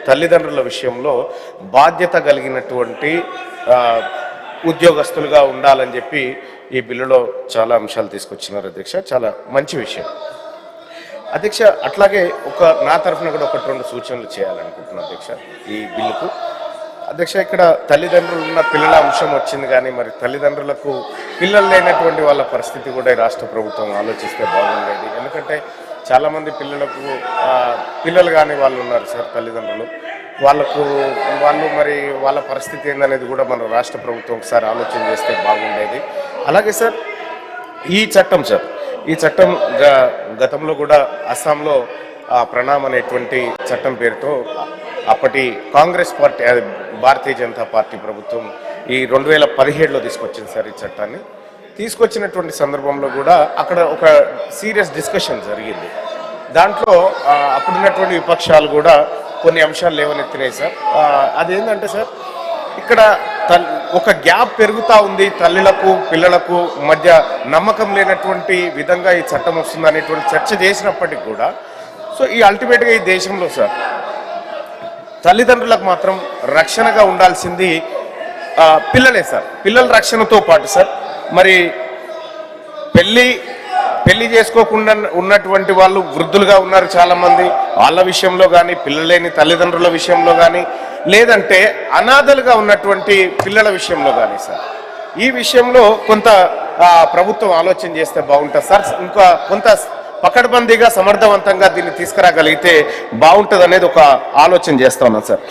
తల్లిదండ్రుల విషయంలో బాధ్యత కలిగినటువంటి ఉద్యోగస్తులుగా ఉండాలని చెప్పి ఈ బిల్లులో చాలా అంశాలు తీసుకొచ్చినారు అధ్యక్ష. చాలా మంచి విషయం అధ్యక్ష. అట్లాగే నా తరఫున కూడా 1-2 సూచనలు చేయాలనుకుంటున్నాను అధ్యక్ష ఈ బిల్లుకు. అధ్యక్ష, ఇక్కడ తల్లిదండ్రులు ఉన్న పిల్లల అంశం వచ్చింది, కానీ మరి తల్లిదండ్రులకు పిల్లలు లేనటువంటి వాళ్ళ పరిస్థితి కూడా ఈ రాష్ట్ర ప్రభుత్వం ఆలోచిస్తే బాగుండేది. ఎందుకంటే చాలామంది పిల్లలు కానీ వాళ్ళు ఉన్నారు సార్, తల్లిదండ్రులు వాళ్ళు మరి వాళ్ళ పరిస్థితి ఏందనేది కూడా మన రాష్ట్ర ప్రభుత్వం ఒకసారి ఆలోచన చేస్తే బాగుండేది. అలాగే సార్ ఈ చట్టం గతంలో కూడా అస్సాంలో ప్రణామ్ అనేటువంటి చట్టం పేరుతో అప్పటి కాంగ్రెస్ పార్టీ, భారతీయ జనతా పార్టీ ప్రభుత్వం ఈ 2017లో తీసుకొచ్చింది సార్. ఈ చట్టాన్ని తీసుకొచ్చినటువంటి సందర్భంలో కూడా అక్కడ ఒక సీరియస్ డిస్కషన్ జరిగింది. దాంట్లో అప్పుడున్నటువంటి విపక్షాలు కూడా కొన్ని అంశాలు లేవనెత్తినాయి సార్. అదేంటంటే సార్, ఇక్కడ ఒక గ్యాప్ పెరుగుతూ ఉంది, తల్లులకు పిల్లలకు మధ్య నమ్మకం లేనటువంటి విధంగా ఈ చట్టం వస్తుంది అనేటువంటి చర్చ చేసినప్పటికీ కూడా ఈ అల్టిమేట్గా ఈ దేశంలో సార్ తల్లిదండ్రులకు మాత్రం రక్షణగా ఉండాల్సింది పిల్లలే సార్. పిల్లల రక్షణతో పాటు సార్ మరి పెళ్లి చేసుకోకుండా ఉన్నటువంటి వాళ్ళు వృద్ధులుగా ఉన్నారు చాలామంది. వాళ్ళ విషయంలో కానీ, పిల్లలేని తల్లిదండ్రుల విషయంలో కానీ, లేదంటే అనాథలుగా ఉన్నటువంటి పిల్లల విషయంలో కానీ సార్, ఈ విషయంలో కొంత ప్రభుత్వం ఆలోచన చేస్తే బాగుంటుంది సార్. ఇంకా కొంత పకడ్బందీగా సమర్థవంతంగా దీన్ని తీసుకురాగలిగితే బాగుంటుంది అనేది ఒక ఆలోచన చేస్తా ఉన్నాను సార్.